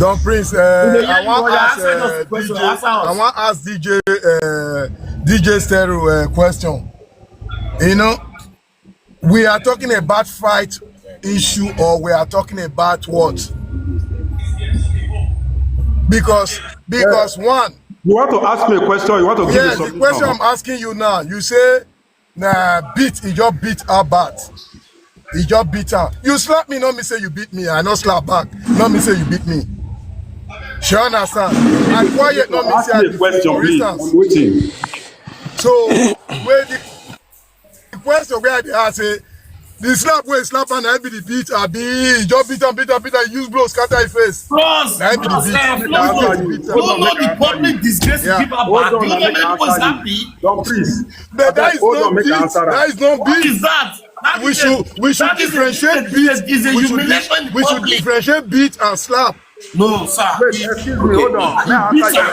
Don Prince, I want to ask DJ Stereo a question. You know, we are talking about fight issue, or we are talking about what? Because one. You want to ask me a question? You want to give me something? The question I'm asking you now. You say, nah, he just beat our bat. He just beat her. You slap me, not me say you beat me. I not slap back. Not me say you beat me. She understand. I quiet, not me say I beat you. For instance. So, where the question where they are say, the slap where slap and I be the beat, I be just beat and use blow, scatter his face. Bros, I be the beat. Don't know the public disgrace to give her back. Do you know many people is happy? Don't please. But that is not beat. That is not What beat. is that? We should differentiate beat. We should differentiate beat and slap. No, sir. Wait, excuse me, hold on. May I answer you?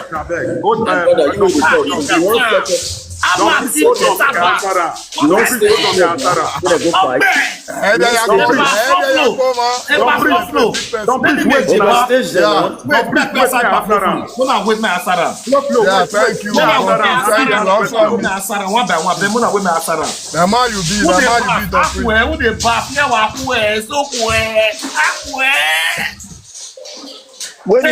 When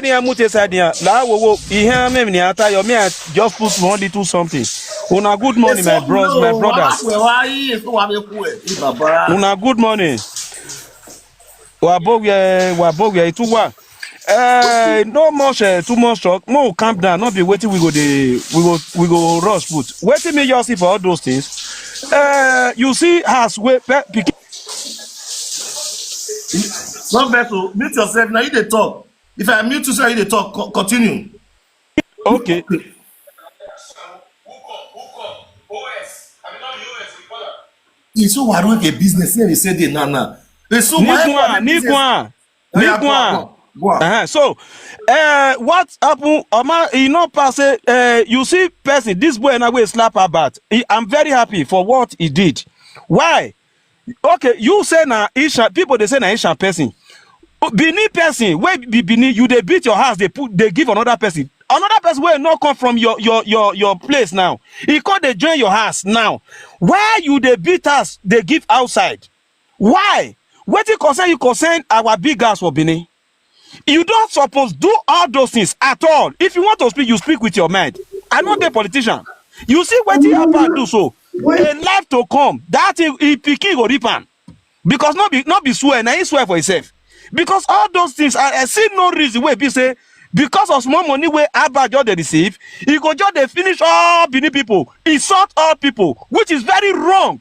you mute said here, la wo he hear me ni ata yo me just put one do something. Una good morning my bros, my brothers. Una good morning. Wa bogwe itu wa. No much too much talk. More calm down, not be waiting we go rush put. Waiting me just see for all those things. You see has we One vessel, mute yourself now. You dey talk. If I mute you, say you dey talk. Continue. Okay. It's so why don't a business here? They say they nana. It's so Nigwa. So, what happened? You know, pass you see, person, this boy and I will slap about. I'm very happy for what he did. Why? Okay, you say now, people they say na Isha person. Benin person, where be Benin, you they beat your house, they give another person. Another person will not come from your place now. He called they join your house now. Why you they beat us, they give outside? Why? What you concern our big house for Benin? You don't suppose do all those things at all. If you want to speak, you speak with your mind. I'm not a politician. You see what he about do so. A life to come, that he picking or ripan. Because not be swear, now he swear for himself. Because all those things, I see no reason where people say, because of small money where Abba just they receive, he go just they finish all Benin people, insult all people, which is very wrong.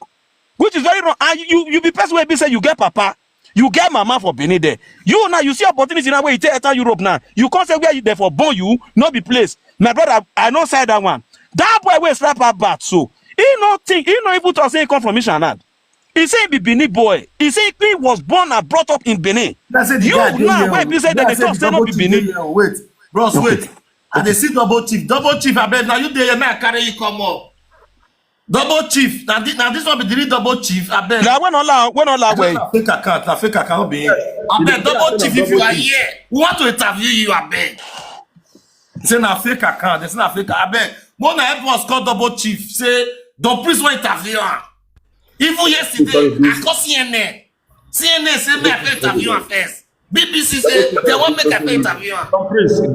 Which is very wrong. And you be person where people say you get papa, you get mama for Benin there. You now you see opportunity now where you take enter Europe now. You can't say where you there for born you, not be place. My brother, I know side that one. That boy will slap her back so. He not able to say he come from Mishanad. He say he be Benin boy. He say he was born and brought up in Benin. You now where people say that they don't say not be Benin. Wait, bros, wait. And they see double chief. Double chief, I bet now you there now carry you come up. Double chief. Now this one be the double chief. I bet. Now when all way. Fake account be here. I bet double chief if you are here. We want to interview you, I bet. Say na fake account. They say na fake. I bet. One help us call double chief. Say don't please want interview. Even yesterday, I call CNN. CNN say me I interview first. BBC say they won't make a interview. Don't please, I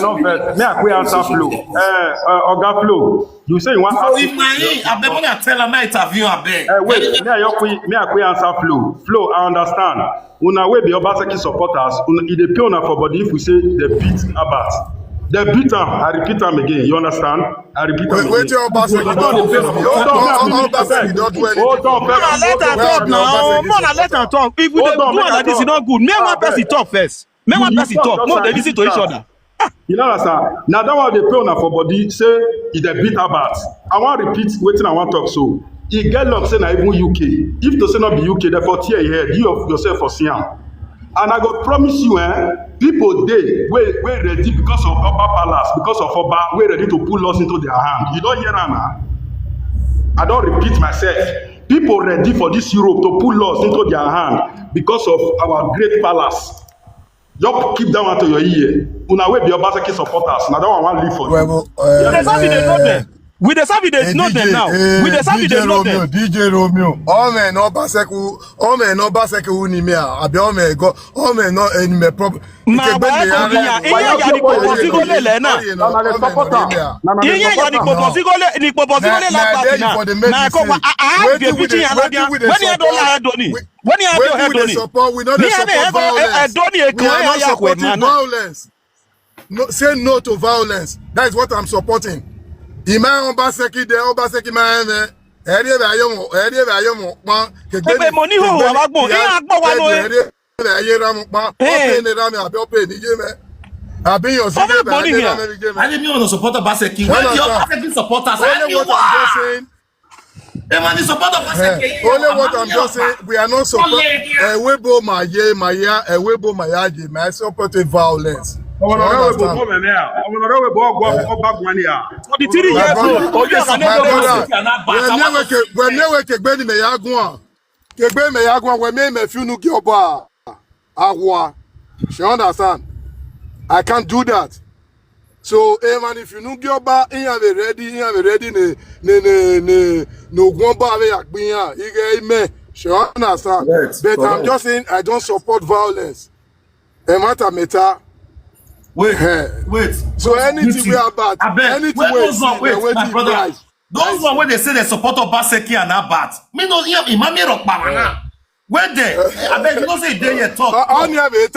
not first. May I quit answer Flo? Oga Flo, you say you want to if I bet when I tell her my interview, I bet. Wait, may I quit answer Flo? Flo, I understand. Una we be Obaseki supporters, it dey pay una for body if we say they beat Abat. They beat him. I repeat him again. You understand? I repeat him again. Wait your Obaseki. Don't do anything. Hold on, let her talk now. Let her talk. If we do like this, it's not good. Make one person talk first. Make one person talk. No, they listen to each other. You understand? Now that one they pay on for body say if they beat Abat. I want to repeat waiting I want to talk so. He get luck say na even UK. If to say not be UK, therefore tear your head. You yourself for Siam. And I go promise you, people they ready because of Oba Palace, because of Oba, we ready to pull us into their hand. You don't hear that, I don't repeat myself. People ready for this Europe to pull us into their hand because of our great palace. Just keep that one to your ear. Una wey be Obaseki supporters. Now that one want leave for you. Well, We the Savi they know them. We the Savi they know them now. We the Savi they know them. DJ Romeo. All men no Obaseki ni me. Abi all men go. All men no any me problem. Ma ba ko giya. Iya ya ni popo sigole le na. Iya ya ni popo sigole la party na. Na ko wa be pichi ya na bia. When you don la doni. When you have your doni. We not support violence. Doni e ko ya ko man. Violence. No, say no to violence. That is what I'm supporting. Ima Obaseki de Obaseki man. Eri be ayomo pon. Ebe money ho wa gbon. Iya gbon wa no e. Ayé ramu pa. Ope ni rami abi ope ni je me. Abi your Come on, money here. I didn't even support Obaseki. When the Obaseki supporters, I knew what I'm just saying. When the support Obaseki, Only what I'm just saying, we are not supporting. Ewebo maye, my supporting violence. For the 3 years old. When you kegbeni me yagwa. Kegbe me yagwa when me funu ki oba. Agwa. You understand? I can't do that. So, man, if you know Gyoba, you have ready, no Gwamba, you get me. You understand? Yes, but correct. I'm just saying, I don't support violence. Meta. Wait. So, anything we are bad, anything we my brother. Those one when they say they support Obaseki and not bad. Me no hear Imami Rokbana. Where they? I beg you don't say they yet talk. Wamame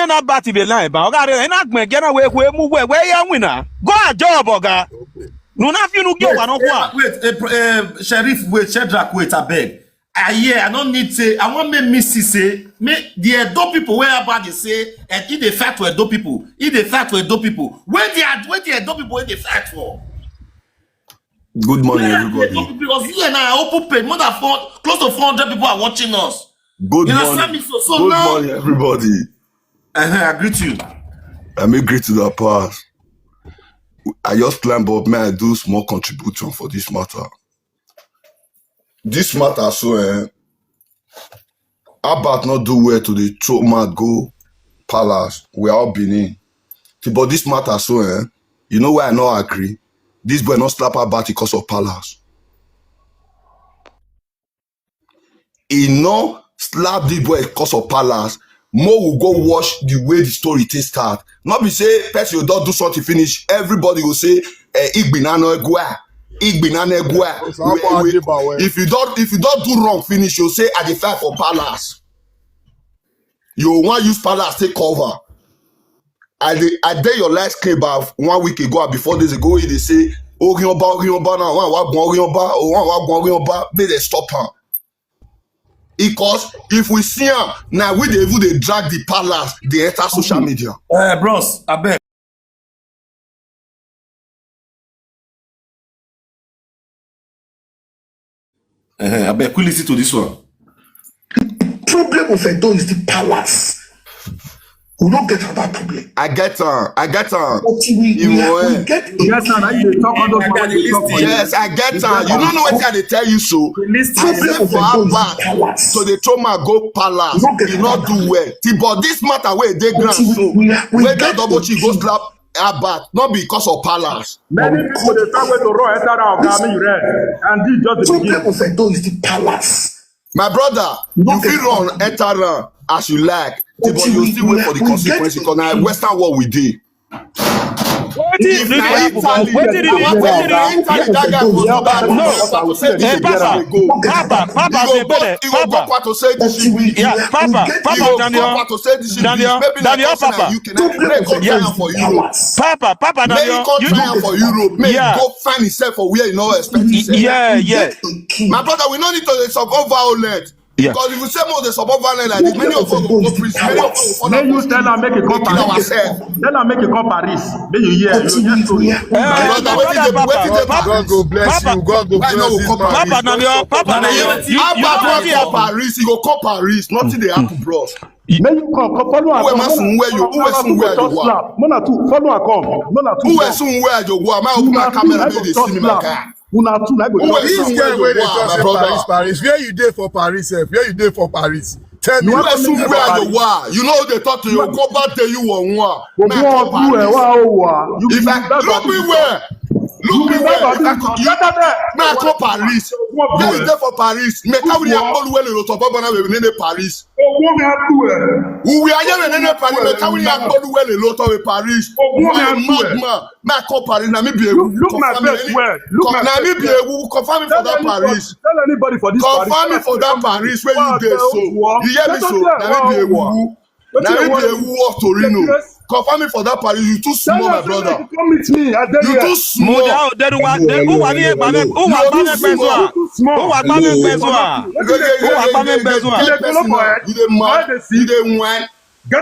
na bati be line ba oga re na gbon gena we mu we ya wina go a job oga no na fi nu gyo wa no kwa Wait, Sheriff, wait, Shedrack, wait, I beg. I don't need say, I want me see say, me the Edo people where about they say, and if they fight for Edo people, where the Edo people where they fight for? Good morning, Where everybody. because here now open page, more than close to 400 people are watching us. Good You understand morning. me? So Good now, morning, everybody. I greet you. I may greet to the past. I just climb up, may I do small contribution for this matter. This matter, so Abat not do well to the throw mad go palace. We all been in. But this matter, so you know why I not agree? This boy not slap Abat because of palace. He no slap this boy because of palace. Mo will go watch the way the story takes start. Not be say person you don't do something finish. Everybody will say Igbinano Egua. Igbinano Egua. If you don't do wrong finish, you'll say I defy for palace. You want use palace take cover. I did your last clip about 1 week ago or before days ago. They say, oh, now may they stop him. Because if we see him now, we they drag the palace, the enter social media. Bros, I beg. I beg, quick listen to this one. Problem of Edo is the palace. We don't get that problem. I get on. But we get Yes, sir. Now you dey talk all those I you talk for you. Yes, I get on. You don't know what they tell you so. I say for our back, so they told me go palace. You not do well. But this matter where they grant so where that double chief go slap our back, not because of palace. Many people dey talk way to run enter that Ogami you read, and this just the beginning. problem of Edo is the palace. My brother, you feel run enter run as you like, but you still wait for the consequences because now Western world we did. If na Italy, that guy was not bad. Papa say better. He will go to say this shit. Yeah, Papa, Daniel, To say this shit. Daniel, Papa. You can make go try for Europe. Papa, Make Daniel, go try for Europe. Make Yeah. go find himself for where you know expect himself. yeah. My brother, we don't need to support violence. Yeah. Because if you say more they support violence like this, many of us will go prison. Many of us will May you tell her make it come kill Paris. ourselves. Tell her make it come Paris. May you hear story. God go bless you. God go bless you. Papa, Daniel, Abba go Paris, he go come Paris. Nothing they happen, bros. May you come follow her. Who am I soon where you? Who is soon where you are? Mona too follow her come. Mona too. Who is soon where you are? Am I open my camera make they see me my car? Una too na go Who talk is This soon guy where where they you are, talk my say brother? Paris. Where you dey for Paris? Where you dey for Paris? Tell me. You assume where you are. You know they talk to you. Go back to you on one. If I look me where. Look me where. Now I call Paris. Where is there for Paris? Me come here all well in Otobabana we Paris. We are here in Paris. Me come here all well in Paris. Madman. Me call Paris. Na me be able. Look my best word. Na me be able confirm me for that Paris. Tell anybody for this confirm me for that Paris where you dey so. You hear me so? Na me be able. Na me be able of Torino. Confirm me for that Paris. You too small, my brother. Come meet me. You too small. Get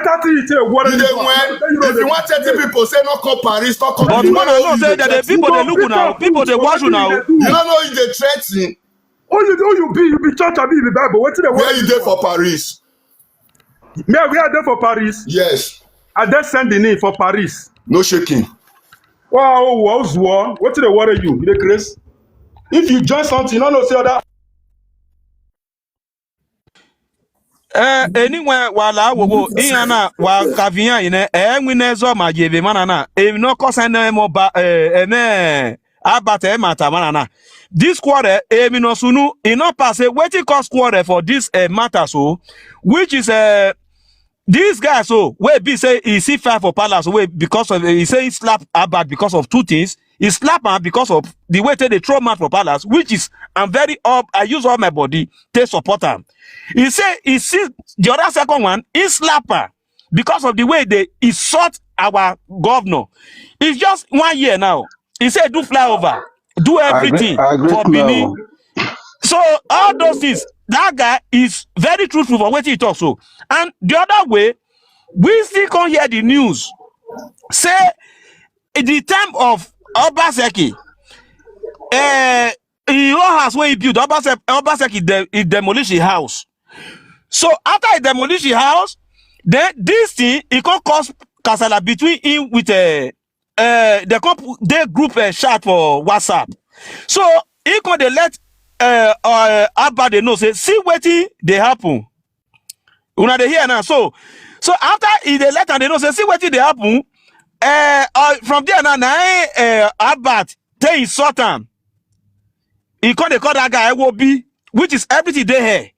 out here, if you want 30 people, say not come Paris, not come. But one I know say that the people they look now, people they watch you now. You don't know if they threaten. You be church, I be the Bible. Where you there for Paris? Me, we are there for Paris. Yes. I just sending in for Paris. No shaking. Wow, what did they worry you? You the Chris? If you join something, you don't know say other. Anyway, while wo iana wa kavia ine winezo ma jebe mana na no cause na mo ba abate mata mana na this quarter no sunu no pass wetin cause quarter for this matter so which is this guy so wey be say he see fire for palace wey because of he say he slap Abad because of two things. He slap am because of the way they throw mouth for palace, which is I'm very up. I use all my body to support him. He say he see the other second one, he slap her because of the way they insult our governor. It's just 1 year now. He said do flyover, do everything for Benin. So all those things, that guy is very truthful for what he talks so. And the other way, we still can't hear the news. Say in the time of Obaseki, he has where he built Obaseki he demolished his house. So after he demolished his house, then this thing it can cause kasala between him with the group chat for WhatsApp. So he can they let Abba they know say see wetin they happen. Una they hear now. So after he they let and they know say see wetin they happen. From there now, Abad tell his Sultan. He call that guy Wobi, which is everything they here.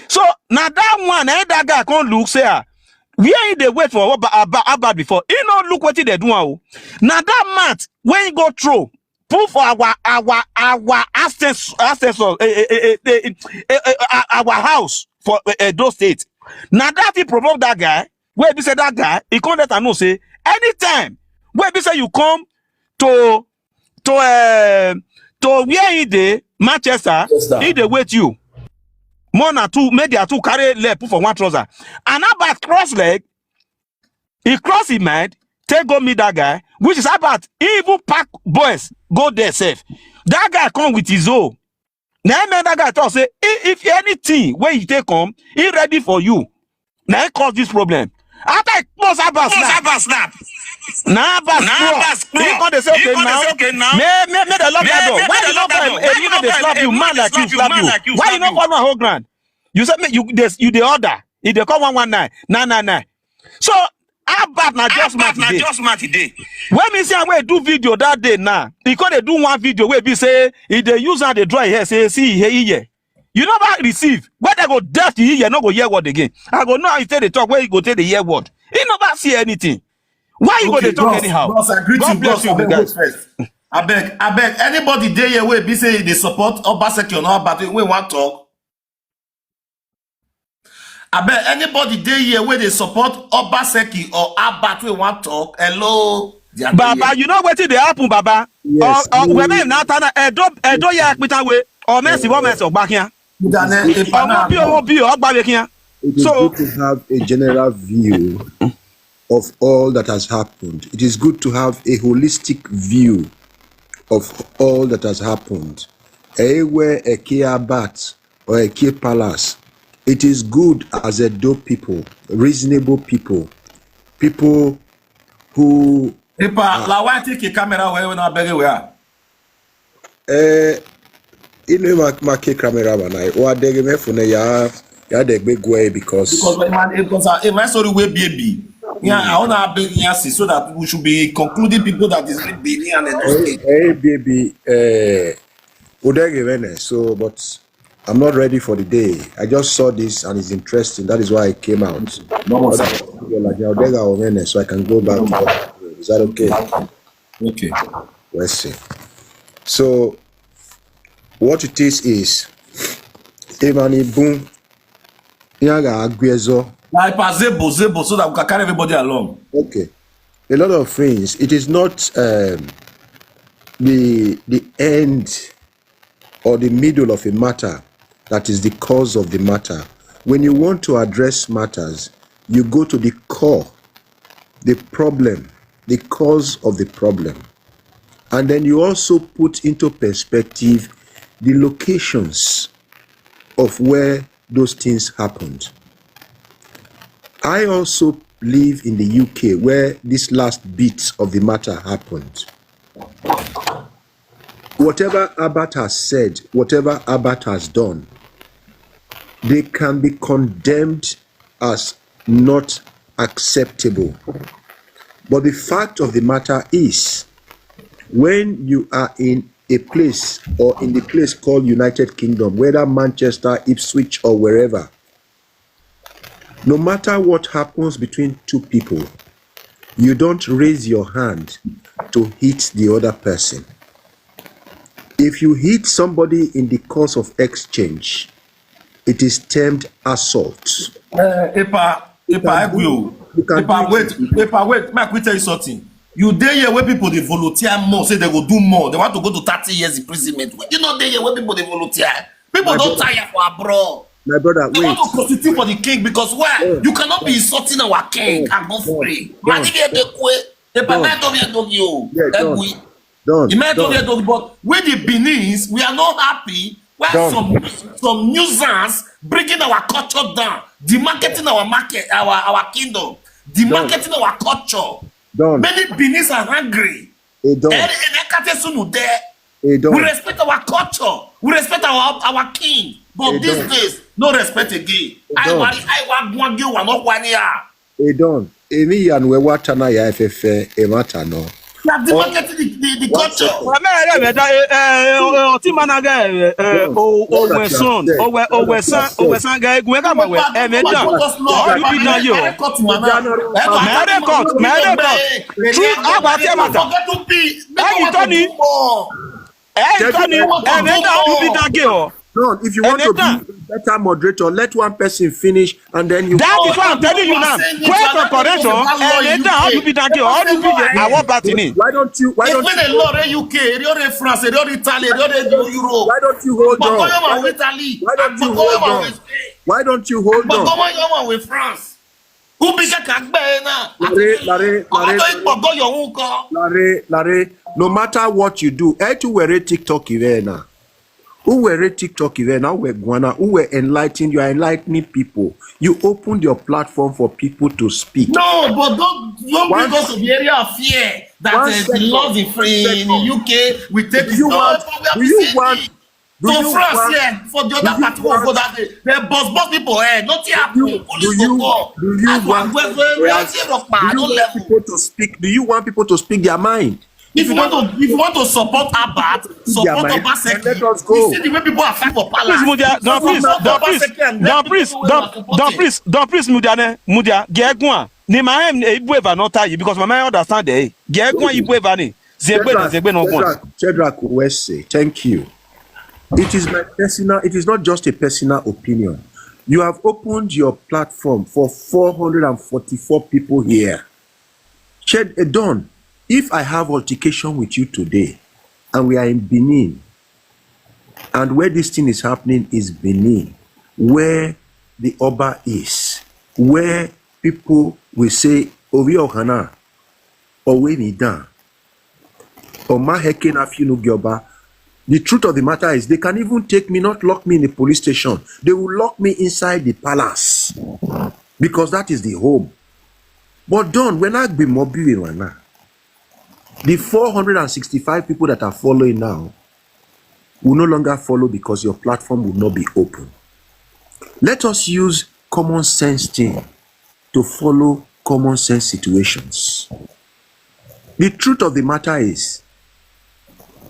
So now that one, that guy can't look say, where they wait for Abad before? He not look what they do now. Now that mat when you go through, proof for our ancestors, our house for those states. Now that he provoked that guy, where he said that guy, he can't let her know say. Anytime where be say you come to where he dey Manchester, he dey wait you. More than two, maybe two carry leg put for one trouser. And about cross leg, he cross his mind, take go meet that guy, which is about even pack boys go there safe. That guy come with his own. Now that guy talk say if anything where he take come, he ready for you. Now he cause this problem. After I close Abba snap. Now Abba snap. He come to say okay now. May the love that door. Why you not call him? You know they slap you, man like you slap you. Why you not call my whole grand? You said you the order. If they call 119, 999. So Abba na just match today. When me see where do video that day now, he come they do one video where be say if they use and they draw here say see here. You never receive. Where they go dirty, you not go hear word again. I go know how you tell the talk where you go tell the hear word. You never see anything. Why you go to talk anyhow? Boss, I agree God bless you, guys. First. I beg. Anybody there here will be say they support Obaseki or not, but we want talk. I beg anybody there here where they support Obaseki or Abat we want talk. Hello. Baba, you know what they happen, Baba? Yes. When I'm not edo ya pita we or mercy what mercy back here. It is good to have a general view of all that has happened. It is good to have a holistic view of all that has happened. Where a Kia Bat or a Kia Palace, it is good as a dope people, reasonable people, people who. La why take a camera where we not beg we are. Inu ma camera manai. Wa dege me fune ya Yeah, the big way because my story will baby. Yeah, I want to be here so that we should be concluding people that is really baby and they don't stay. hey baby, so but I'm not ready for the day. I just saw this and it's interesting. That is why I came out. No, But sir. so I can go back to what. Is that okay? Okay. Let's see. So what it is Emani boom. Yaga Agwezo. Like zebo so that we can carry everybody along. Okay. A lot of things. It is not the end or the middle of a matter that is the cause of the matter. When you want to address matters, you go to the core, the problem, the cause of the problem. And then you also put into perspective the locations of where those things happened. I also live in the UK where this last bit of the matter happened. Whatever Abbott has said, whatever Abbott has done, they can be condemned as not acceptable. But the fact of the matter is, when you are in a place or in the place called United Kingdom, whether Manchester, Ipswich, or wherever, no matter what happens between two people, you don't raise your hand to hit the other person. If you hit somebody in the course of exchange, it is termed assault. Epa, wait, Mark, we tell you something. You there here where people they volunteer more, say they will do more. They want to go to 30 years imprisonment. You know there here where people they volunteer. People don't tire for abroad. My brother, They wait. want to constitute for the king because why? You cannot be insulting our king and go free. But with the Benin's, we are not happy. Where some nuisance bringing our culture down, demarketing our market, our kingdom, demarketing our culture. Many Benin's are hungry. We respect our culture. We respect our king. But these days, no respect again. I want one you are not 1 year. Emi and we watana ya FFA emata no. You are demarketing the culture. No, if you want to be a better moderator, let one person finish and then you. That is what I'm telling you now. Question correction. How do you be that? How do you be our batting? Why don't you? Why don't you? UK, France, Italy, Europe. Why don't you hold on? Why don't you hold on? Why don't you hold on? With France. Who be Larry, no matter what you do, to wear TikTok event. Who were TikTok event? Now we're Guana. Who were enlightening? You are enlightening people. You opened your platform for people to speak. No, but don't bring us to the area of fear that the laws in the UK we take. Do you want? So France, yeah, for the other party will go that day. They boss people, not here. Do you want people to speak? Do you want people to speak their mind? If you want to support Abbott, support Obaseki. Let us go. You see the way people are fighting for palace. Please, Mudia, Gegwa. Ni ma ibueva not tie because my understand eh. Gegwa ibueva ni. Zegbe no one. Shedrack Wesse, thank you. It is my personal. It is not just a personal opinion. You have opened your platform for 444 people here. Don. If I have altercation with you today, and we are in Benin, and where this thing is happening is Benin, where the Oba is, where people will say, Ovi Ohana, Owe Nidan, or Maheken Afinu Gyoba. The truth of the matter is, they can even take me, not lock me in the police station. They will lock me inside the palace, because that is the home. But Don, when I be mobile now, the 465 people that are following now will no longer follow because your platform will not be open. Let us use common sense thing to follow common sense situations. The truth of the matter is,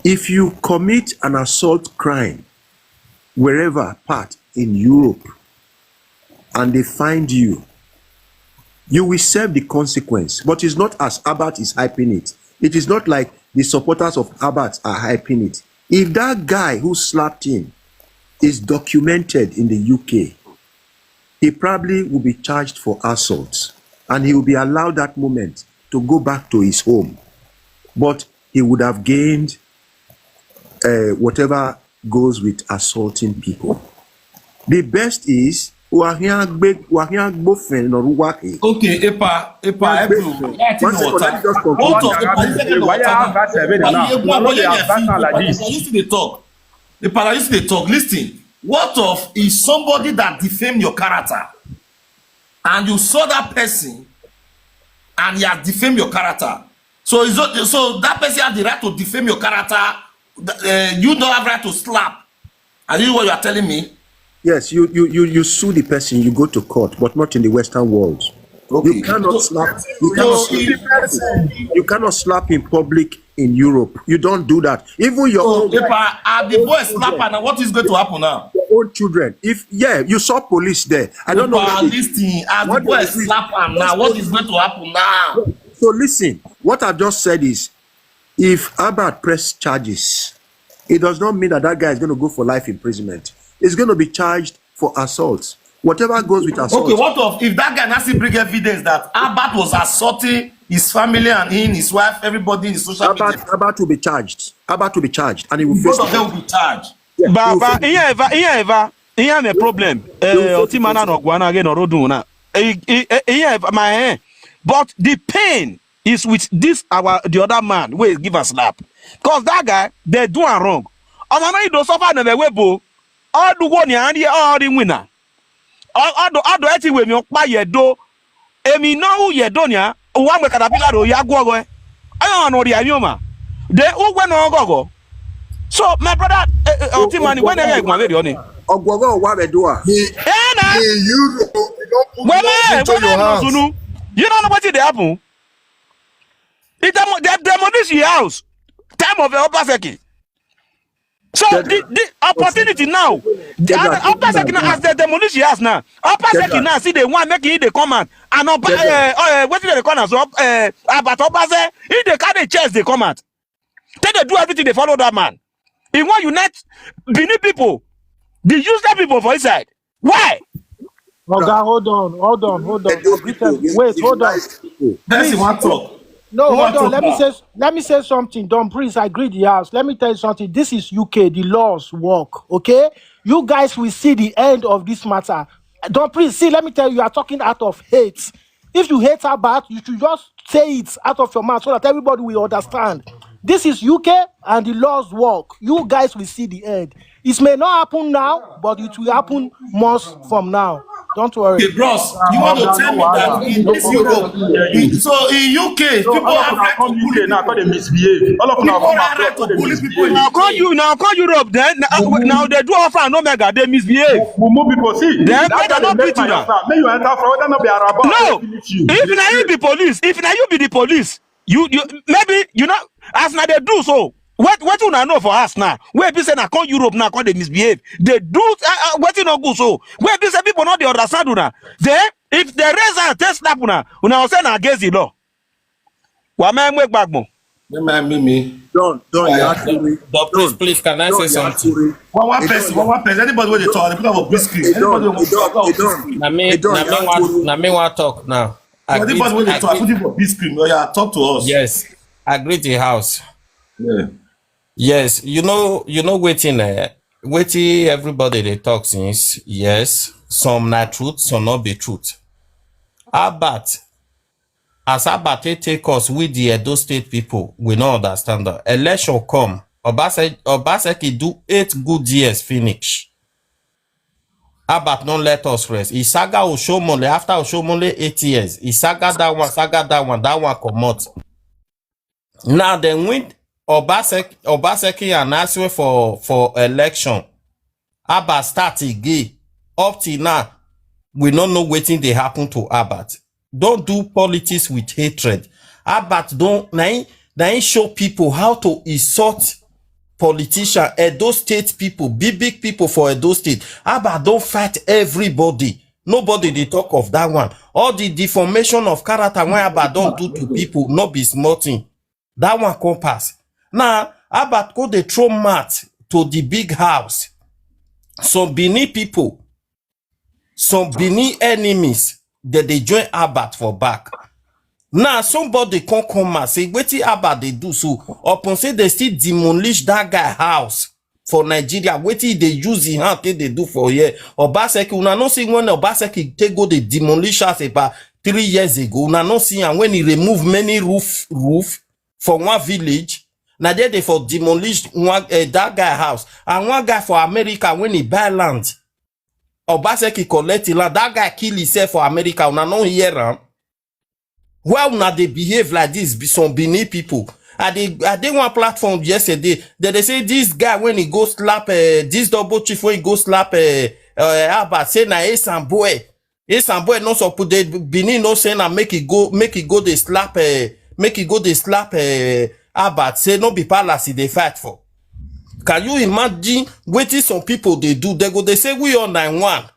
if you commit an assault crime wherever part in Europe and they find you, you will serve the consequence. But it's not as Abbott is hyping it. It is not like the supporters of Abbott are hyping it. If that guy who slapped him is documented in the UK, he probably will be charged for assault and he will be allowed that moment to go back to his home. But he would have gained whatever goes with assaulting people. The best is Okay, Epa, Ebru. One second, let me just conclude. Hold on, Epa, you second Why you have that seven now? I used to talk. Epa, I used to talk. Listen, what of is somebody that defamed your character and you saw that person and he has defamed your character? So that person has the right to defame your character. You don't have right to slap. Are you what you are telling me? Yes, you sue the person, you go to court, but not in the Western world. Okay. You cannot slap. You cannot slap in public in Europe. You don't do that. Even your own. If the boy slapper, now what is going to happen now? Your own children. If you saw police there, I don't know. Listen, as the boy slapper now, what is going to happen now? So listen, what I've just said is, if Abbott press charges, it does not mean that guy is going to go for life imprisonment. He's going to be charged for assault. Whatever goes with assault. Okay, what if that guy has to bring evidence that Abbott was assaulting his family and his wife, everybody in his social media? Abbott will be charged. Abbott will be charged, and he will face. Both of them will be charged. But he have a problem. Otimana no gwana again or roduna. But the pain is with the other man who give us slap. Because that guy, they do wrong. And I know you don't suffer never webo. All the one all the winner. All the eti we me okpa yedo. Emi no yedonia. Uwa me kadapila do yagwo. I don't know the ayoma. They who went on go. So my brother, Otimani, when I go very on it. Ogwogo wa bedua. You don't put laws into your hands. You don't know what did happen. They demolished the house. Time of the Obaseki. So the opportunity now, the Obaseki now has the demolish the house now. Obaseki now see the one making the command and what did the corner? So but Obase, if they carry chairs, they come out. Then they do everything. They follow that man. He want unite Benin people, the useless people for his side. Why? Okay, hold on. Wait, hold on. Please, one talk. No, hold on. Let me say something. Don't please agree the house. Let me tell you something. This is UK. The laws work. Okay, you guys will see the end of this matter. Don't please see. Let me tell you, you are talking out of hate. If you hate about, you should just say it out of your mouth so that everybody will understand. This is UK and the laws work. You guys will see the end. It may not happen now, but it will happen months from now. Don't worry. Okay, bros, you want to tell me that in this Europe, so in UK, people have right to bully now. They misbehave. All of them have right to bully people. Now call Europe then. Now they do offer an Omega. They misbehave. We move people. See, then better not beat you now. May you enter for whether not be Arab. No, if now you be police, the police, you maybe you know as now they do so. What you know for us now? Where people say now call Europe now, call they misbehave. They do what you know go so. Where people say people not the understand now. Then if the raise and test snap now, una say na against the law. Wa man make back more. Don't. Please, can I say something? One person. Anybody when they talk, they put up a big screen. I mean, what talk now? Anybody when they talk, put it for big screen. Talk to us. Yes, agree to the house. Yeah. Yes, you know, Wetin everybody they talk since. Yes, some not truth, some not be truth. Abbott, as Abbott take us with the Edo State people, we don't understand that. Election come, Obaseki do 8 good years finish. Abbott don't let us rest. Isaga Oshomole, after Oshomole 8 years, Isaga that one come out. Now then when Obaseki announced for election, Abbott start again. Up till now, we don't know wetin dey happen to Abat. Don't do politics with hatred. Abat don't na him show people how to insult politician, Edo State people, big people for Edo State. Abat don't fight everybody. Nobody dey talk of that one. All the deformation of character when Abat don't do to people, not be small thing. That one come pass. Now, Abat go dey throw mat to the big house. Some Benin people, some Benin enemies, that they join Abat for back. Now somebody come and say, wetin Abat they do so? Upon say they still demolish that guy house for Nigeria. Wetin they use in hand they do for here. Obaseki, una no see when Obaseki take go they demolish house about 3 years ago. Una no see and when he remove many roof from one village. Now they for demolish one that guy house. And one guy for America when he buy land. Obaseki collect land. That guy kill himself for America. Una no hear am. Why una they behave like this? Be some Benin people. I dey one platform yesterday that they say this guy when he go slap this double chief when he go slap Abat say na Esamboy no suppose the Benin no say na make he go dey slap Abat say no be palace they fight for. Can you imagine wetin some people they do? They say we on 9-1.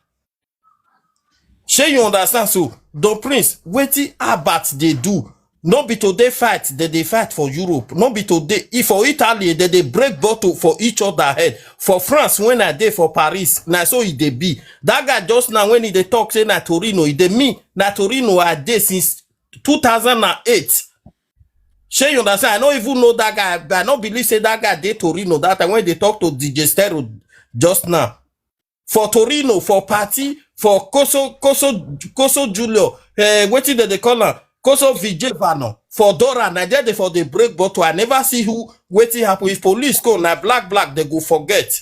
Shey you understand? So the prince wetin Abat they do no be today fight, they fight for Europe. No be today if for Italy they break bottle for each other head. For France when I dey for Paris na so it dey be. That guy just now when he dey talk say na Torino it dey me na Torino I dey since 2008. Shey you understand? I don't even know that guy. I don't believe say that guy dey Torino that time when they talk to DJ Stero just now. For Torino, for party, for Koso Julio, wetin they call am? Koso Vijevano, for Dora, Nigeria, they for the break bottle. I never see who wetin happen. If police go na black, they go forget.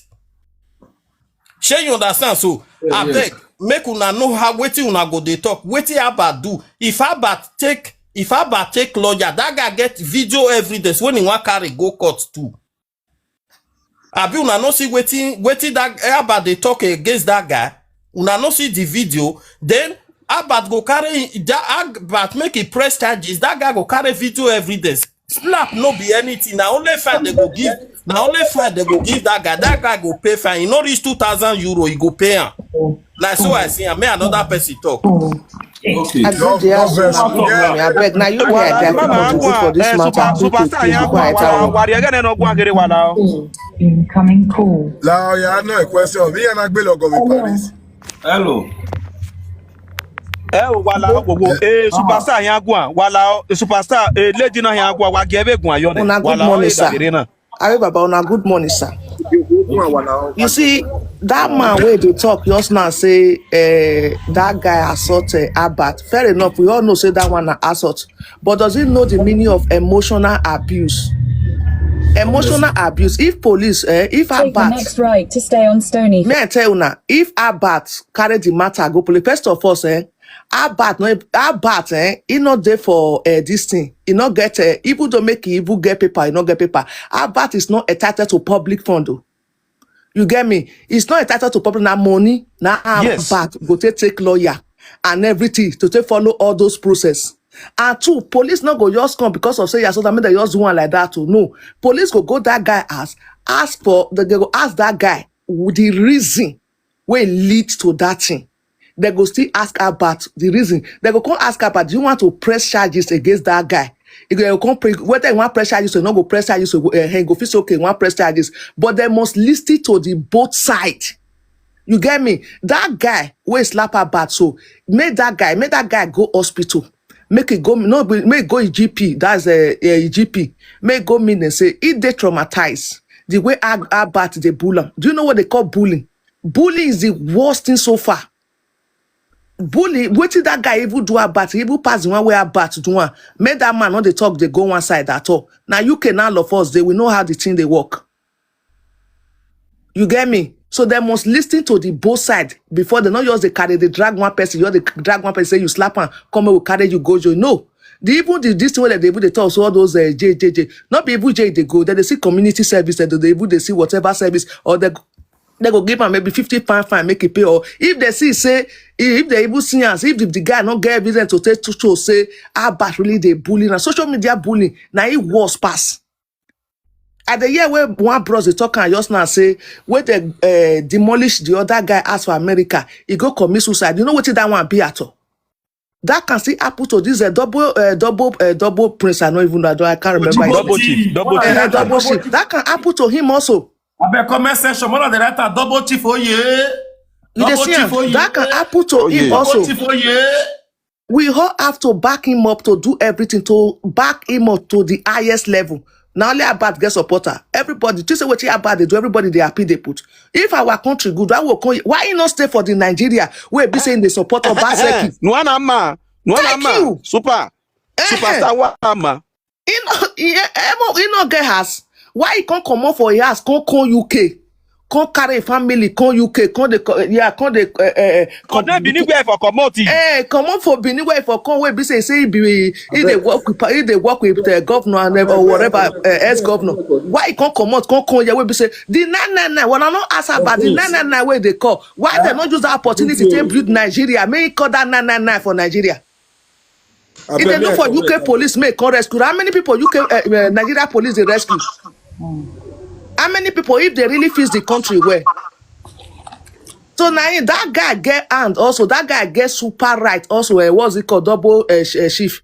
Shey you understand? So, I beg, make una know how wetin una go dey talk. Wetin Abat do? If Abat take lawyer, that guy get video evidence when he want carry go court too. Abi una no see wetin that Abat they talk against that guy. Una no see the video. Then Abat go carry that Abat make it press charges. That guy go carry video evidence. Slap no be anything. Now only fine they go give. Now only fine they go give that guy. That guy go pay fine. He no reach 2,000 euro. He go pay him. Like so I see him. May another person talk. Okay. I beg the house of I beg now you where I contribute for this matter. Incoming call. Now, yeah, no question. We are not going to go with Paris. Hello. Superstar yagwa wala superstar lady na yagwa wa gebe gun ayone wala sir. Ari baba una good morning sir. You see that man where they talk just now say that guy assault Abat. Fair enough, we all know say that one assault, but does he know the meaning of emotional abuse? Emotional abuse. If police, if take the next right to stay on Stony. May I tell you now, if Abat carry the matter go police, first of all, Abat, he not there for this thing. He not get even to make he even get paper, he not get paper. Abat is not entitled to public fund. You get me? It's not entitled to public now money. Now Abat go take lawyer and everything to take follow all those process. And two, police not go just come because of say yes, so that mean they just do one like that too. No, police go that guy ask for they go ask that guy the reason will lead to that thing. They go still ask about the reason. They go come ask about do you want to press charges against that guy? You go come whether you want press charges or not go press charges, so go feel okay, want press charges, but they must listen to the both side. You get me? That guy will slap Abat, so make that guy go hospital. Make it go make go GP. That's a GP. Make go mean and say if they traumatize the way Abat they bully. Do you know what they call bullying? Bullying is the worst thing so far. Bully, what did that guy even do Abat? He even pass the one way Abat do one. Make that man when they talk, they go one side at all. Now you can all of us, they will know how the thing they work. You get me? So they must listen to the both side before they not just they carry, they drag one person, you drag one person, say you slap and come will carry you go. You know. This thing where they talk, so all those JJJ, not be able J they go, then they see community service, and they see whatever service or they They go give him maybe 50 pound fine, make it pay. Or if they see, say, if they even see us, if the guy not get evidence to take to show, say, bad really they bullying and social media bullying, now it was pass. At the year where one bros they talk and just now say, where they demolish the other guy asked for America, he go commit suicide. You know what that one be at all? That can still happen to this double prince. I don't even know. I can't remember. Double chief. Double chief. That can happen to him also. I bet comment section. One of the writer double chief. Oh yeah. Double chief. That can happen to him also. Double chief. Oh yeah. We all have to back him up to do everything to back him up to the highest level. Now only about get supporter. Everybody, just say what about they do. Everybody they happy they put. If our country good, why you not stay for the Nigeria where be saying they support of Baseki? Thank you. Superstar Wama. You know get has. Why you can't come out for your house? Can't come UK. Can't carry family. Can't UK. Can't the Come anywhere for commodity. come on for anywhere for come where be say if they work with the governor or whatever ex governor. Why you can't come out? Can't come here where be say the 999. When I not ask about the 999 where they call. Why they not use the opportunity to build Nigeria? May call that 999 for Nigeria. If they look for UK police, may come rescue. How many people UK Nigeria police they rescue? How many people if they really fix the country where? So now that guy get and also that guy get super right also what's it called double chief.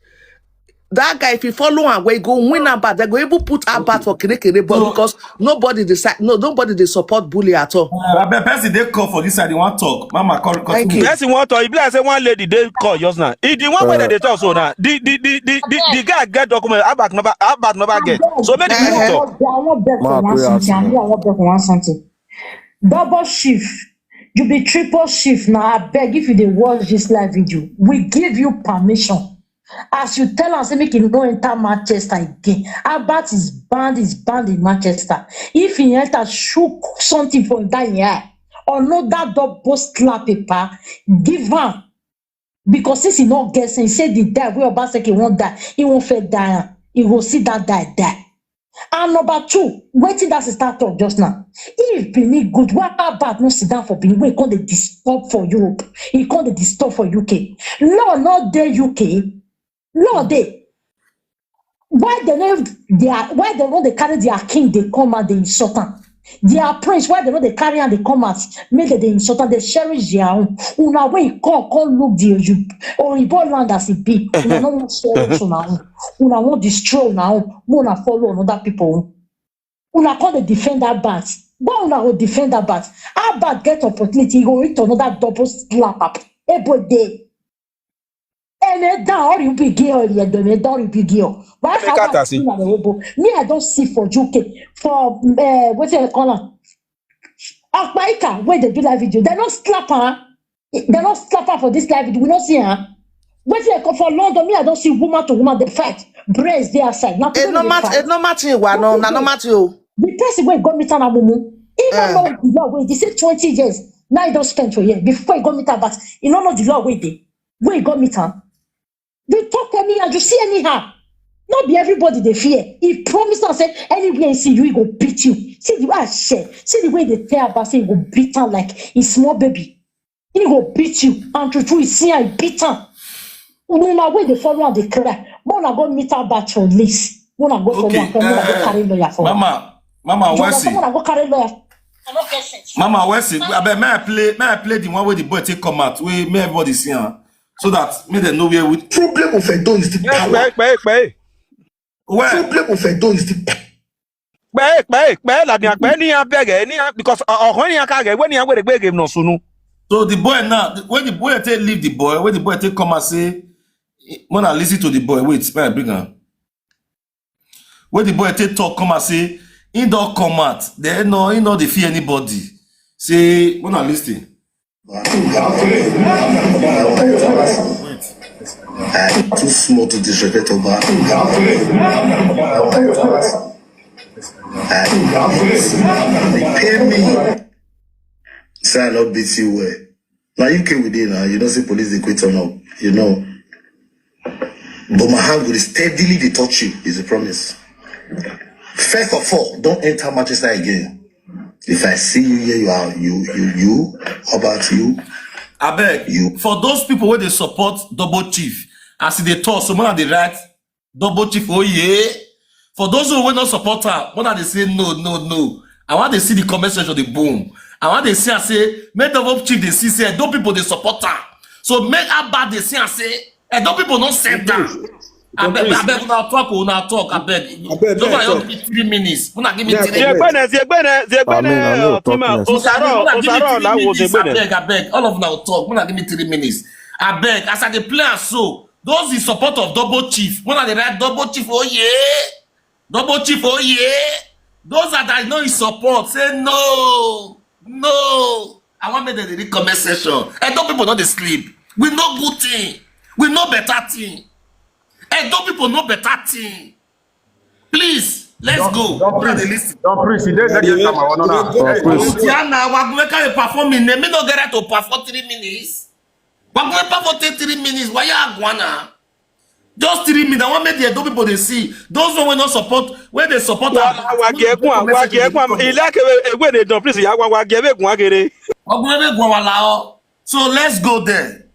That guy if you follow and where go win about they go able put a bat for kere but because nobody decide nobody they support bully at all. I bet person they call for this side they want talk. Mama call. Person want talk. If like say one lady they call just now. If the one way that they talk so now the guy get document about never get. So many people talk. I want bet for one something. Double shift. You be triple shift now. I beg if you dey watch this live video, we give you permission. As you tell us, make him no enter Manchester again. Albert is banned in Manchester. If he enter, shoot something from that year or no that double slap paper, give him. Because since he not guessing, he said the die where Obaseki won't die, he won't fail die. He will see that die. And number two, waiting that's the start of just now. If Benin good, why about no sit down for Benin? We can't disturb for Europe. He can't disturb for UK. Law not there UK. Law they. Why they know they carry their king? They come and they insult them. Their prince, why they know they carry and they come out, make they insult them. They cherish their own. Una way can't look the or Igbo land as it be. Una no want cherish una own. Una want destroy una own. Una follow another people. Una can't defend that bat. Why una will defend that bat? Our bat get opportunity, he go hit another double slap up. Every day. And then down you be girl, down you be girl. Why me, I don't see for UK for what you call her? Akbaika, where they do live video. They don't slap her. They don't slap her for this live video. We don't see her. What you call for London? Me, I don't see woman to woman they fight. Brace there outside. It's no matter. No matter. The person where got me to Namumu. Even though the law wait, they say 20 years. Now you don't spend for year before you got me to, but you don't know the law wait. Where you got me to? They talk anyhow, you see anyhow. Not be everybody they fear. He promised and said, anywhere he see you, he go beat you. See the way I share. See the way they tell about say he go beat her like a small baby. He go beat you. And to he see her, he beat her. Una way they follow and they cry. Wanna go meet her back for this. Wanna go for one. Wanna go carry lawyer for Mama, Wesley. Wanna go carry lawyer. Mama, Wesley. I bet may I play the one where the boy take come out. We may everybody see her. So that may they know where we problem of Edo is the power. Problem of Edo is the because so the boy now, when the boy take leave the boy, when the boy take come and say, when I listen to the boy, wait, may I bring her. When the boy take talk, come and say, he don't come out, they know, he know they fear anybody. Say, when I listen. I'm too small to disrespect Oba. Pay me. Say I not beat you well. Now you came within now. You don't see police they quit or no. You know. But my hand will steadily they touch you. Is a promise. First of all, don't enter Manchester again. If I see you here, you. How about you? I beg You. for those people where they support double chief, as they talk, so when they write double chief, oh yeah. For those who will not support her, when they say no. I want to see the comment section, the boom. I want to see and say, make double chief they see say, don't people they support her. So make her bad they see and say, don't people not send her. I beg, una talk, I beg. Don't give me 3 minutes. Una give me 3 minutes. I beg. All of them will talk. When I give me 3 minutes. I beg. As I dey play and so, those in support of double chief. When I write double chief, oh yeah. Double chief, oh yeah. Those that I know in support say no. I want me to read comment section. And those people not they sleep. We know good thing. We know better thing. And those people know better thing. Please, let's go. Don't preach. He did against them. Tiana, we're going to perform in them. Me no get right to perform 3 minutes. We're going to perform 3 minutes. Why you going? Just 3 minutes. I want me to those people they see. Those who will not support, where they support. So let's go there.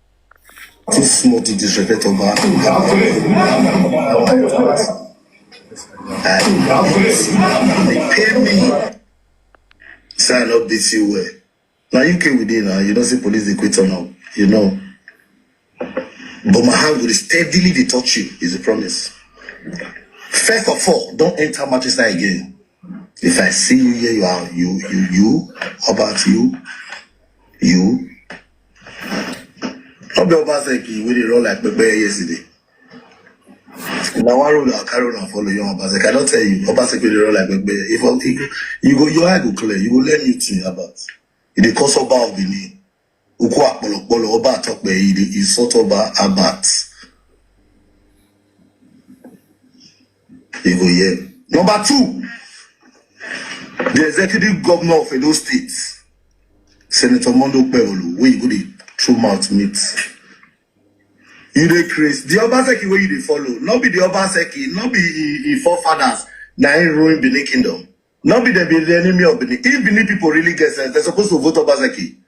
This small disrespect of our they pay me. Sign up this year way. Now you came within now. You don't see police they quit on up. You know. But my hand will steadily they touch you, is a promise. First of all, don't enter Manchester again. If I see you here, you. How about you? You. Not be Obaseki when they run like Pepe yesterday. Now one rule I'll carry on and follow you on Obaseki. I don't tell you, Obaseki they run like Pepe. If you go, your eye go clear. You go learn new thing about. In the course of Bao Bini. Ukwa Polo Oba talk be is sort of about. You go here. Number 2, the executive governor of Edo State, Senator Mondo Peolo, where you go the true mouth meet. You dey crazy. The Obaseki where you dey follow, not be the Obaseki, not be the forefathers, now ruin Benin Kingdom. Not be the enemy of Benin. If Benin people really get sense, they're supposed to vote Obaseki.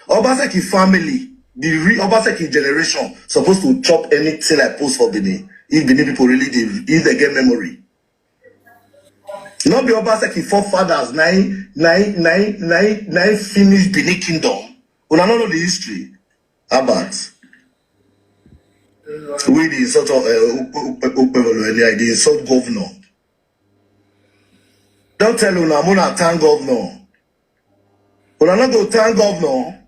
Obaseki family, the Obaseki generation, supposed to chop anything like post for Benin. If Benin people really if they get memory. Not be Obaseki forefathers, nine finished Benin Kingdom. Una don't know the history. About we the sort of the insult governor. Don't tell Una I'm gonna thank governor. Una not go thank governor.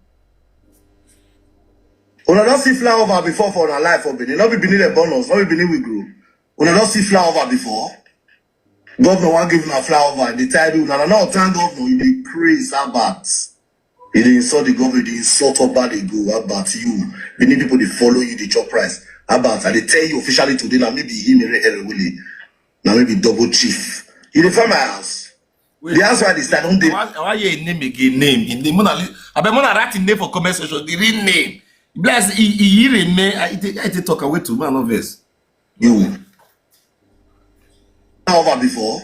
Una don't see flyover before for our life for Benin. Not be Benin the bonus, not be Benin we grew. Una don't see flyover before. Governor want give una flyover. The time una not thank governor. You dey praise about. You dey insult the government. You insult about they go about you. Benin people they follow you. They chop price about. And they tell you officially today now maybe him now maybe double chief. You dey find my house. Wait, the house why they start don't they? I want your name again. Name in the I bet Mona write name for comment section. The real name. Bless he remain. I talk away to man of this. You over before.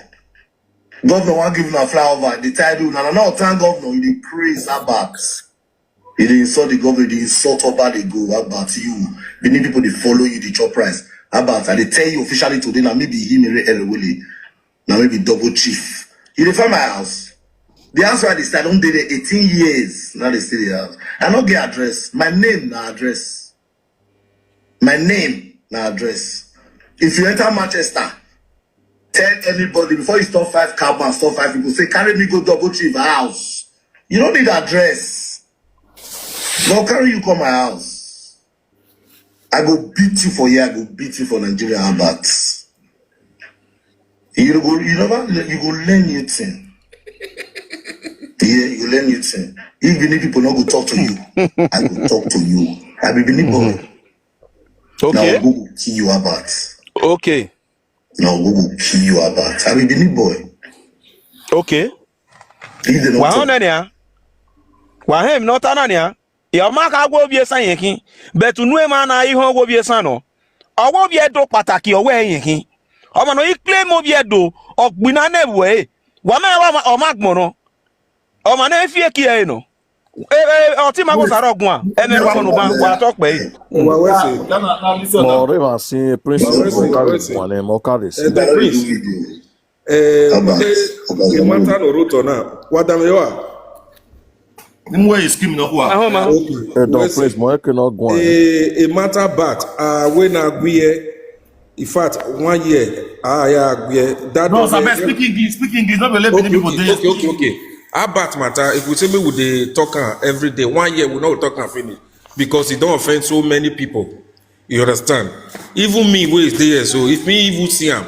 Governor want give una flyover. The time you now thank governor. You dey praise about. You dey insult the government. You insult about they go about you. Benin people they follow you. They chop price about. And they tell you officially today now maybe him now maybe double chief. You dey find my house. The house where they start don't dey there 18 years. Now they stay the house. I not get address. My name na address. My name na address. If you enter Manchester, tell anybody before you stop 5 cabs, stop 5 people. Say carry me go double chief house. You don't need address. No carry you come my house. I go beat you for here. I go beat you for Nigeria. But you go learn new thing. Yeah, you learn new thing. If Benin people not go talk to you, I go talk to you. I be Benin boy. Okay. Now go kill you about. Okay. Now go kill you about. I be Benin boy. Okay. If they not talk, Wahem not anania. Your mark I will be a saying, but to know man I will be a son. I will be a dog pataki away. I'm no claim of your do or binane way. One or Magmono. O ma na efie ki e no. O ti ma go saro gun a. E me kwa mo no ban wa talk pe. Mo reva sin prince mo carry one mo carry. The prince. The matter no roto now. What am you? Nimwe is screaming no kwa. Don't prince mo e no go. A matter back. When I in fact 1 year. That no, speaking is not let many people do. Okay. About matter, if we say me with the talker every day, 1 year we not talk and finish because it don't offend so many people. You understand? Even me, where is there? So if me even see him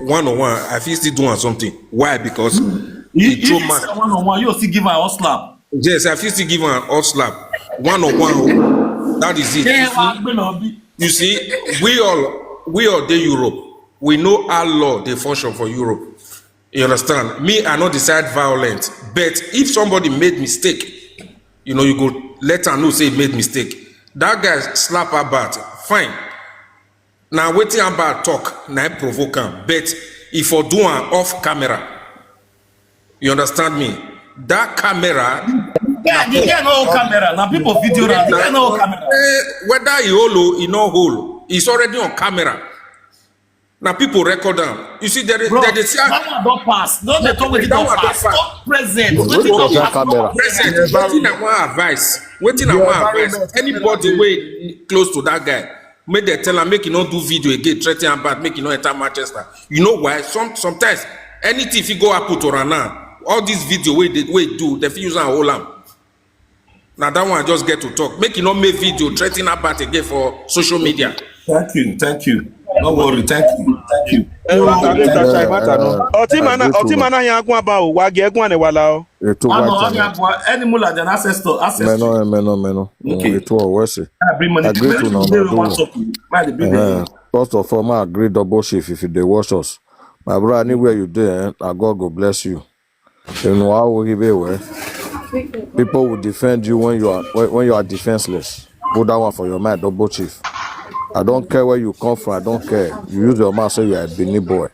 one on one, I feel still doing something. Why? Because you one on one, you still give her a slap. Yes, I feel still give her a hot slap. One on one. That is it. You see, we all dey Europe. We know how law they function for Europe. You understand? Me, I not decide violent. But if somebody made mistake, you go let her know say he made mistake. That guy slap her back, fine. Now waiting about talk, now provoke him. But if I do an off camera, you understand me? That camera. Yeah, you get no camera. Now people video that. You get no camera. Whether he holo, he no holo, it's already on camera. Now people record them. You see, there is that one don't pass. Don't they talk with it don't pass. Stop present. Present. Waiting I want advice. Waiting I want advice. Anybody way close to that guy, make they tell him make you not do video again, threaten him bad, make you not enter Manchester. You know why? Sometimes anything if you go up to Rana, all this video way do, they use and hold him. Now that one just get to talk. Make you not make video threaten him bad again for social media. Thank you. No worry, thank you. Oti mana ya gwa ba o wa ge gwa ne wala o. Any mula than access Meno. Okay. It was worse. Agree to number. First of all, I agree double shift if they watch us. My brother, anywhere you there, God go bless you. You know how we give away. People will defend you when you are defenseless. Put that one for your mind, double chief. I don't care where you come from, I don't care. You use your mouth say you are a Benin boy.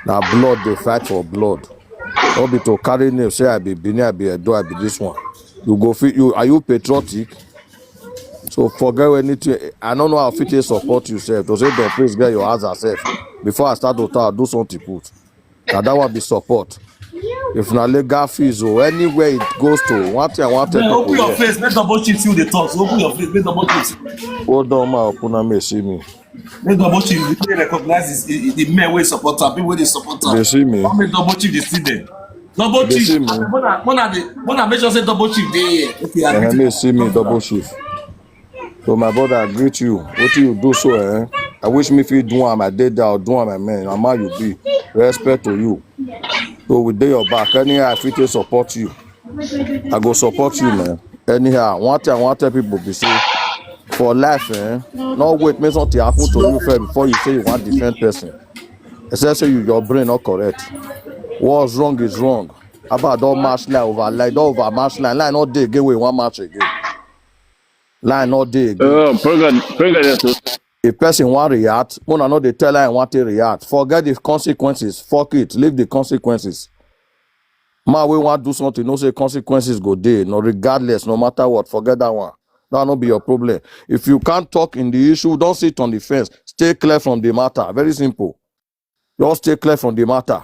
Now blood, they fight for blood. Don't be to carry name, say I be Benin, I be Edo, I be this one. You go fit you. Are you patriotic? So forget anything. I don't know how fit you support yourself. To say don't please get your hands yourself. Before I start to talk, do something put. Now that one be support. If na legal fees or anywhere it goes to, one thing I want to open your face, let double chief see the talks. Open your face, let double chief. Hold on, ma, open me see me. Let double chief recognize the men wey support her, people wey dey support her. They see me. Don't make double chief dey see them. Double They chief. see me. Mona make sure say double chief dey here. Okay, They see me double chief. So my brother, I greet you. What you do so, I wish me if you do am, I did that, or do am, my man. I'm how you be. Respect to you. So we dey your back. Anyhow, I fit to support you. I go support you, man. Anyhow, one thing I want to tell people be say, for life, not wait, make something happen to you first before you say you want defend person. Except say your brain not correct. What's wrong is wrong. About don't match line over line, don't over match line. Line not day again, we one match again. Line not day again. If person want react, when I know they tell her want to react. Forget the consequences. Fuck it. Leave the consequences. Man, we want to do something. No say consequences go there. No, regardless, no matter what. Forget that one. That not be your problem. If you can't talk in the issue, don't sit on the fence. Stay clear from the matter. Very simple. Just stay clear from the matter.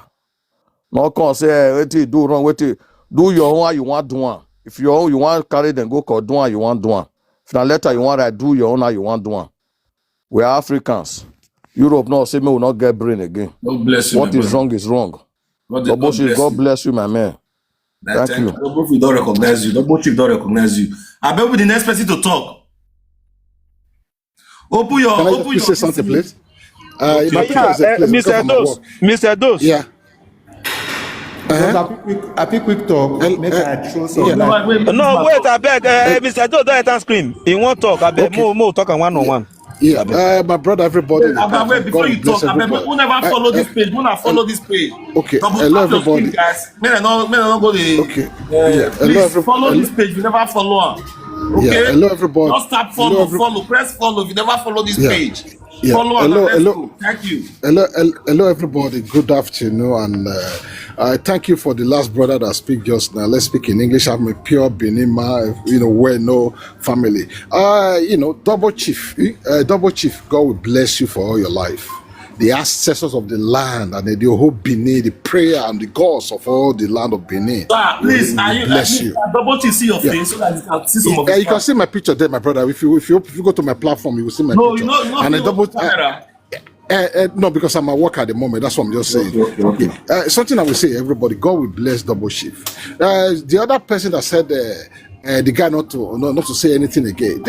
No come say, wait till you do wrong. Wait till do your own how you want do one. If your own you want carry then go call do one you want do one. If na letter you want write, do your own how you want do one. We are Africans. Europe now say me will not get brain again. God bless you. What is wrong is wrong. God bless you, my man. Thank you. Double chief don't recognize you. Double chief don't recognize you. I bet with the next person to talk. Open your. Say something, please. Mr. Dos. Yeah. I pick quick talk. Make I throw some. No, wait, I beg. Mr. Dos, don't let us scream. He won't talk. I beg. More talk on one-on-one. Yeah, my brother, everybody. Wait, before you talk, who never follow this page? Who not follow this page? Okay, hello everybody. Guys, may I not go the. Okay. Please follow this page. You never follow. Okay. Yeah, hello everybody. Just tap follow. Press follow. If you never follow this page. Yeah. Follow on. Let's go. Thank you. Hello, everybody. Good afternoon, and thank you for the last brother that speak just now. Let's speak in English. I'm a pure Benima, where no family. Double chief, double chief. God will bless you for all your life. The ancestors of the land and the whole Benin, the prayer and the gods of all the land of Benin. Please, bless you. Double to see your face so that you can see some of You can see my picture there, my brother. If you go to my platform, you will see my picture. No, you know, and I double. camera. No, because I'm at work at the moment. That's what I'm just saying. Okay. Something I will say, everybody, God will bless double chief. The other person that said the guy not to say anything again.